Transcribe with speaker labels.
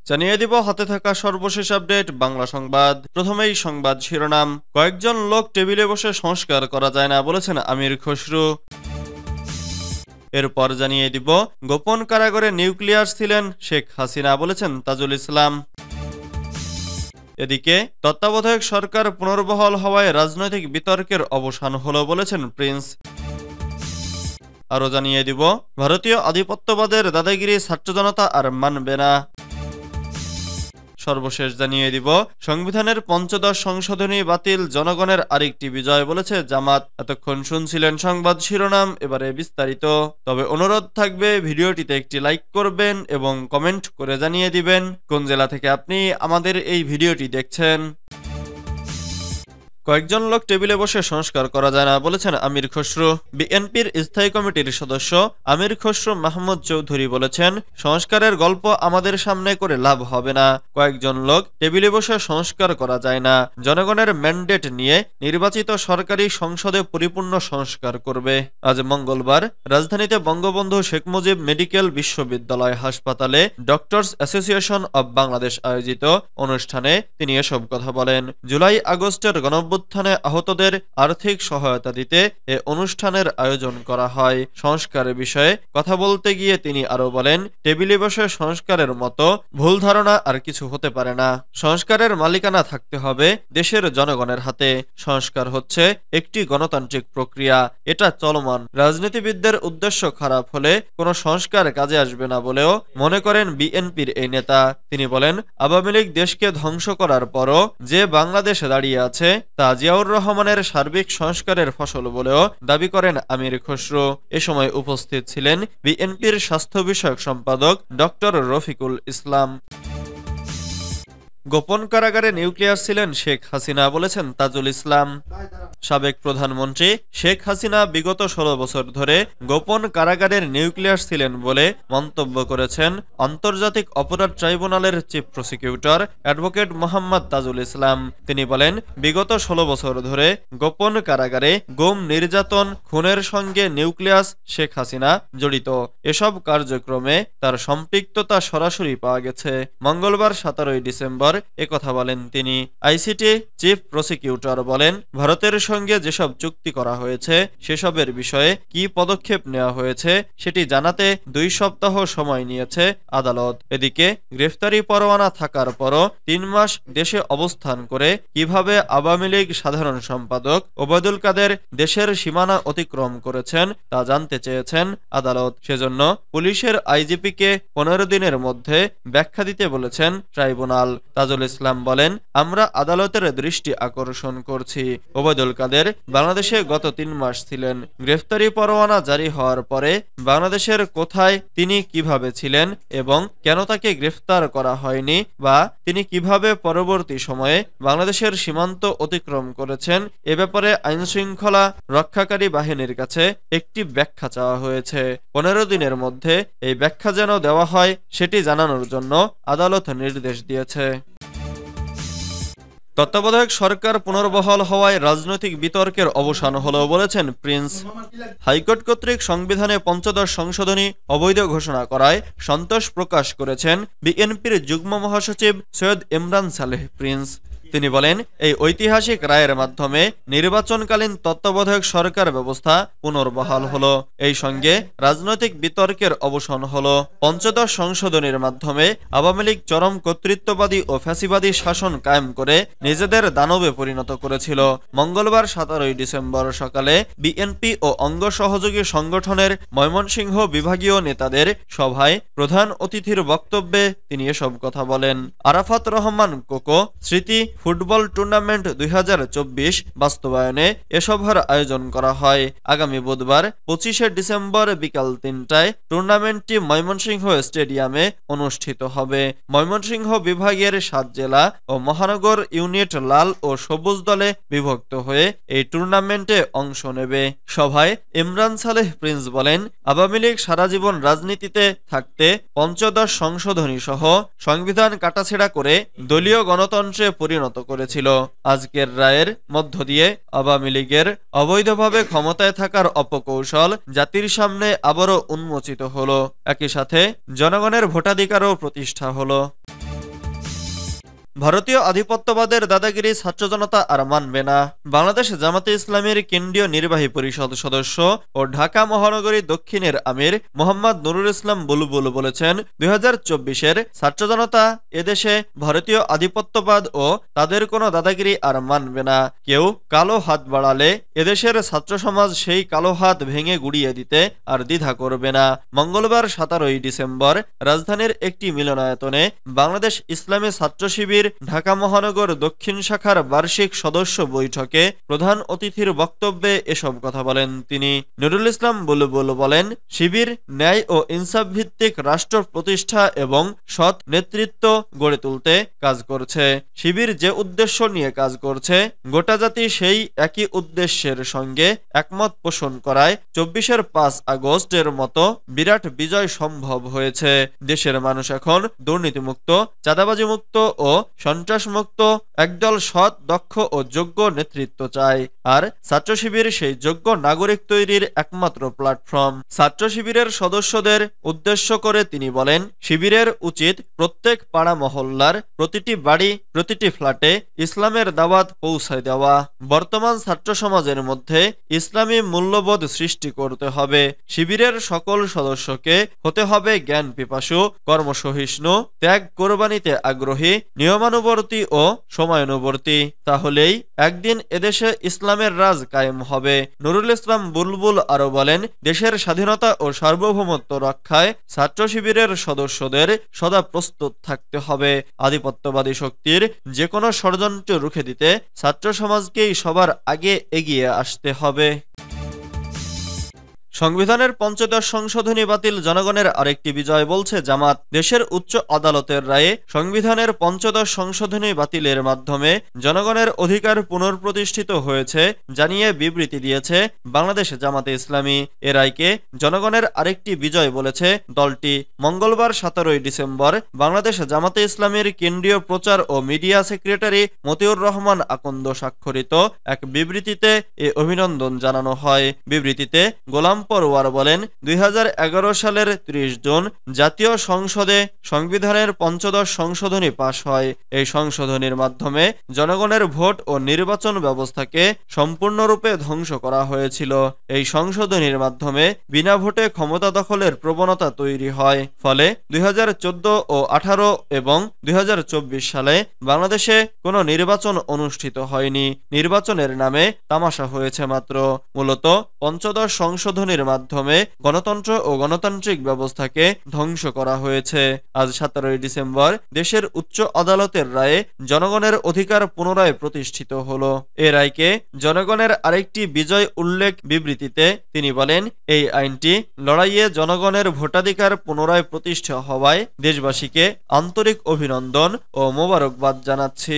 Speaker 1: জানিয়ে দিব হাতে থাকা সর্বশেষ আপডেট বাংলা সংবাদ। প্রথমেই সংবাদ শিরোনাম। কয়েকজন লোক টেবিলে বসে সংস্কার করা যায় না বলেছেন আমির খসরু। এরপর জানিয়ে দিব গোপন কারাগারে নিউক্লিয়াস ছিলেন শেখ হাসিনা বলেছেন তাজুল ইসলাম। এদিকে তত্ত্বাবধায়ক সরকার পুনর্বহাল হওয়ায় রাজনৈতিক বিতর্কের অবসান হলো বলেছেন প্রিন্স। আরও জানিয়ে দিব ভারতীয় আধিপত্যবাদের দাদাগিরি ছাত্র জনতা আর মানবে না। সর্বশেষ জানিয়ে দিব সংবিধানের পঞ্চদশ সংশোধনী বাতিল জনগণের আরেকটি বিজয় বলেছে জামাত। এতক্ষণ শুনছিলেন সংবাদ শিরোনাম, এবারে বিস্তারিত। তবে অনুরোধ থাকবে ভিডিওটিতে একটি লাইক করবেন এবং কমেন্ট করে জানিয়ে দিবেন কোন জেলা থেকে আপনি আমাদের এই ভিডিওটি দেখছেন। কয়েকজন লোক টেবিলে বসে সংস্কার করা যায় না বলেছেন আমির খসরু। বিএনপির স্থায়ী কমিটির সদস্য আমির খসরু মাহমুদ চৌধুরী বলেছেন, সংস্কারের গল্প আমাদের সামনে করে লাভ হবে না। কয়েকজন লোক টেবিলে বসে সংস্কার করা যায় না। জনগণের ম্যান্ডেট নিয়ে নির্বাচিত সরকারি সংসদে পরিপূর্ণ সংস্কার করবে। আজ মঙ্গলবার রাজধানীতে বঙ্গবন্ধু শেখ মুজিব মেডিকেল বিশ্ববিদ্যালয় হাসপাতালে ডক্টরস অ্যাসোসিয়েশন অব বাংলাদেশ আয়োজিত অনুষ্ঠানে তিনি এসব কথা বলেন। জুলাই আগস্টের গণঅভ্যুত্থানে আহতদের আর্থিক সহায়তা দিতে এ অনুষ্ঠানের আয়োজন করা হয়। সংস্কারের বিষয়ে কথা বলতে গিয়ে তিনি আরো বলেন, টেবিলে বসে সংস্কারের মতো ভুল ধারণা আর কিছু হতে পারে না। সংস্কারের মালিকানা থাকতে হবে দেশের জনগণের হাতে। সংস্কার হচ্ছে একটি গণতান্ত্রিক প্রক্রিয়া, এটা চলমান। রাজনীতিবিদদের উদ্দেশ্য খারাপ হলে কোনো সংস্কার কাজে আসবে না বলেও মনে করেন বিএনপির এই নেতা। তিনি বলেন, আওয়ামী লীগ দেশকে ধ্বংস করার পরও যে বাংলাদেশে দাঁড়িয়ে আছে তা জিয়াউর রহমানের সার্বিক সংস্কারের ফসল বলেও দাবি করেন আমির খসরু। এ সময় উপস্থিত ছিলেন বিএনপির স্বাস্থ্য বিষয়ক সম্পাদক ডক্টর রফিকুল ইসলাম। গোপন কারাগারে নিউক্লিয়াস ছিলেন শেখ হাসিনা বলেছেন তাজুল ইসলাম। সাবেক প্রধানমন্ত্রী শেখ হাসিনা বিগত 16 বছর ধরে গোপন কারাগারের নিউক্লিয়াস ছিলেন বলে মন্তব্য করেছেন আন্তর্জাতিক অপরাধ ট্রাইব্যুনালের chief prosecutor advocate Mohammad Tajul Islam. তিনি বলেন, বিগত 16 বছর ধরে গোপন কারাগারে গুম, নির্যাতন, খুনের সঙ্গে নিউক্লিয়াস শেখ হাসিনা জড়িত। এসব কার্যক্রমে তার সম্পৃক্ততা সরাসরি পাওয়া গেছে। মঙ্গলবার 17 ডিসেম্বর একথা বলেন তিনি। আইসিটি চিফ প্রসিকিউটর বলেন, ভারতের সঙ্গে যেসব চুক্তি করা হয়েছে সেসবের বিষয়ে কি পদক্ষেপ নেওয়া হয়েছে সেটি জানাতে 2 সপ্তাহ সময় নিয়েছে আদালত। এদিকে গ্রেফতারি পরোয়ানা থাকার পরও 3 মাস দেশে অবস্থান করে কিভাবে আওয়ামী লীগ সাধারণ সম্পাদক ওবায়দুল কাদের দেশের সীমানা অতিক্রম করেছেন তা জানতে চেয়েছেন আদালত। সেজন্য পুলিশের আইজিপিকে 15 দিনের মধ্যে ব্যাখ্যা দিতে বলেছেন ট্রাইব্যুনাল। তাজুল ইসলাম বলেন, আমরা আদালতের দৃষ্টি আকর্ষণ করছি, ওবায়দুল কাদের বাংলাদেশে গত 3 মাস ছিলেন। গ্রেফতারি পরোয়ানা জারি হওয়ার পরে বাংলাদেশের কোথায়, তিনি কিভাবে ছিলেন এবং কেন তাকে গ্রেফতার করা হয়নি, বা তিনি কিভাবে পরবর্তী সময়ে বাংলাদেশের সীমান্ত অতিক্রম করেছেন, এ ব্যাপারে আইনশৃঙ্খলা রক্ষাকারী বাহিনীর কাছে একটি ব্যাখ্যা চাওয়া হয়েছে। 15 দিনের মধ্যে এই ব্যাখ্যা যেন দেওয়া হয় সেটি জানানোর জন্য আদালত নির্দেশ দিয়েছে। তত্ত্বাবধায়ক সরকার পুনর্বহাল হওয়ায় রাজনৈতিক বিতর্কের অবসান হলো বলেছেন প্রিন্স। হাইকোর্ট কর্তৃক সংবিধানে পঞ্চদশ সংশোধনী অবৈধ ঘোষণা করায় সন্তোষ প্রকাশ করেছেন বিএনপির যুগ্ম মহাসচিব সৈয়দ ইমরান সালেহ প্রিন্স। তিনি বলেন, এই ঐতিহাসিক রায়ের মাধ্যমে নির্বাচনকালীন তত্ত্বাবধায়ক সরকার ব্যবস্থা পুনর্বহাল হলো। এই সঙ্গে রাজনৈতিক বিতর্কের অবসান হলো। পঞ্চদশ সংশোধনীর মাধ্যমে আওয়ামী লীগ চরম কর্তৃত্ববাদী ও ফ্যাসিবাদী শাসন কায়েম করে নিজেদের দানবে পরিণত করেছিল। মঙ্গলবার 17 ডিসেম্বর সকালে বিএনপি ও অঙ্গ সহযোগী সংগঠনের ময়মনসিংহ বিভাগীয় নেতাদের সভায় প্রধান অতিথির বক্তব্যে তিনি এসব কথা বলেন। আরাফাত রহমান কোকো স্মৃতি ফুটবল টুর্নামেন্ট 2024 বাস্তবায়নে এ সভার আয়োজন করা হয়। আগামী বুধবার 25 ডিসেম্বর বিকাল 3টায় টুর্নামেন্টটি ময়মনসিংহ স্টেডিয়ামে অনুষ্ঠিত হবে। ময়মনসিংহ বিভাগের 7 জেলা ও মহানগর ইউনিট লাল ও সবুজ দলে বিভক্ত হয়ে এই টুর্নামেন্টে অংশ নেবে। সভায় ইমরান সালেহ প্রিন্স বলেন, আওয়ামী লীগ সারা জীবন রাজনীতিতে থাকতে পঞ্চদশ সংশোধনী সহ সংবিধান কাটাছেড়া করে দলীয় গণতন্ত্রে পরিণত করেছিল। আজকের রায়ের মধ্য দিয়ে আওয়ামী লীগের অবৈধভাবে ক্ষমতায় থাকার অপকৌশল জাতির সামনে আবারও উন্মোচিত হলো। একই সাথে জনগণের ভোটাধিকারও প্রতিষ্ঠা হলো। ভারতীয় আধিপত্যবাদের দাদাগিরি ছাত্র জনতা আর মানবে না। বাংলাদেশ জামাতে ইসলামীর কেন্দ্রীয় নির্বাহী পরিষদ সদস্য ও ঢাকা মহানগরী দক্ষিণের আমির মোহাম্মদ নুরুল ইসলাম বুলবুল বলেছেন, 2024-এর ছাত্র জনতা এদেশে ভারতীয় আধিপত্যবাদ ও তাদের কোনো দাদাগিরি আর মানবে না। কেউ কালো হাত বাড়ালে এদেশের ছাত্র সমাজ সেই কালো হাত ভেঙে গুড়িয়ে দিতে আর দ্বিধা করবে না। মঙ্গলবার 17 ডিসেম্বর রাজধানীর একটি মিলনায়তনে বাংলাদেশ ইসলামী ছাত্র শিবির ঢাকা মহানগর দক্ষিণ শাখার বার্ষিক সদস্য বৈঠকে প্রধান অতিথির বক্তব্যে এসব কথা বলেন তিনি। নুরুল ইসলাম বুলবুল বলেন, শিবির ন্যায় ও ইনসাফ ভিত্তিক রাষ্ট্র প্রতিষ্ঠা এবং সৎ নেতৃত্ব গড়ে তুলতে কাজ করছে। শিবির যে উদ্দেশ্য নিয়ে কাজ করছে, গোটা জাতি সেই একই উদ্দেশ্যের সঙ্গে একমত পোষণ করায় 24-এর 5 আগস্টের মতো বিরাট বিজয় সম্ভব হয়েছে। দেশের মানুষ এখন দুর্নীতিমুক্ত, চাঁদাবাজি মুক্ত ও সন্ত্রাসমুক্ত একদল সৎ, দক্ষ ও যোগ্য নেতৃত্ব চায়। আর ছাত্র শিবির সেই যোগ্য নাগরিক তৈরির একমাত্র প্ল্যাটফর্ম। ছাত্র শিবিরের সদস্যদের উদ্দেশ্য করে তিনি বলেন, শিবিরের উচিত প্রত্যেক পাড়া মহল্লার প্রতিটি বাড়ি, প্রতিটি ফ্ল্যাটে ইসলামের দাওয়াত পৌঁছায় দেওয়া। বর্তমান ছাত্র সমাজের মধ্যে ইসলামী মূল্যবোধ সৃষ্টি করতে হবে। শিবিরের সকল সদস্যকে হতে হবে জ্ঞান পিপাসু, কর্মসহিষ্ণু, ত্যাগ কোরবানিতে আগ্রহী, নিয়মানুবর্তী ও সময়ানুবর্তী। তাহলেই একদিন এদেশে ইসলামের রাজ কায়েম হবে। নুরুল ইসলাম বুলবুল আরো বলেন, দেশের স্বাধীনতা ও সার্বভৌমত্ব রক্ষায় ছাত্র শিবিরের সদস্যদের সদা প্রস্তুত থাকতে হবে। আধিপত্যবাদী শক্তির যে কোনো ষড়যন্ত্র রুখে দিতে ছাত্র সমাজকেই সবার আগে এগিয়ে আসতে হবে। সংবিধানের ৫০ সংশোধনী বাতিল জনগণের আরেকটি বিজয় বলছে জামাত। দেশের উচ্চ আদালতের রায়ে সংবিধানের ৫০ সংশোধনী বাতিলের মাধ্যমে জনগণের অধিকার পুনঃপ্রতিষ্ঠিত হয়েছে জানিয়ে বিবৃতি দিয়েছে বাংলাদেশ জামাতে ইসলামী। এ রায়কে জনগণের আরেকটি বিজয় বলেছে দলটি। মঙ্গলবার ১৭ ডিসেম্বর বাংলাদেশ জামাতে ইসলামীর কেন্দ্রীয় প্রচার ও মিডিয়া সেক্রেটারি মতিউর রহমান আকন্দ স্বাক্ষরিত এক বিবৃতিতে এ অভিনন্দন জানানো হয়। বিবৃতিতে গোলাম পরওয়ার বলেন, 2011 সালের 30 জুন জাতীয় সংসদে সংবিধানের ৫০ সংশোধনী পাশ হয়। এই সংশোধনীর মাধ্যমে জনগণের ভোট ও নির্বাচন ব্যবস্থাকে সম্পূর্ণরূপে ধ্বংস করা হয়েছিল। এই সংশোধনীর মাধ্যমে বিনা ভোটে ক্ষমতা দখলের প্রবণতা তৈরি হয়। ফলে 2014 ও 18 এবং 2024 সালে বাংলাদেশে কোনো নির্বাচন অনুষ্ঠিত হয়নি। নির্বাচনের নামে তামাশা হয়েছে মাত্র। মূলত ৫০ সংশোধনীর মাধ্যমে গণতন্ত্র ও গণতান্ত্রিক ব্যবস্থাকে ধ্বংস করা হয়েছে। আজ ১৭ ডিসেম্বর দেশের উচ্চ আদালতের রায়ে জনগণের অধিকার পুনরায় প্রতিষ্ঠিত হলো। এ রায়কে জনগণের আরেকটি বিজয় উল্লেখ বিবৃতিতে তিনি বলেন, এই আইনটি লড়াইয়ে জনগণের ভোটাধিকার পুনরায় প্রতিষ্ঠা হওয়ায় দেশবাসীকে আন্তরিক অভিনন্দন ও মোবারকবাদ জানাচ্ছি।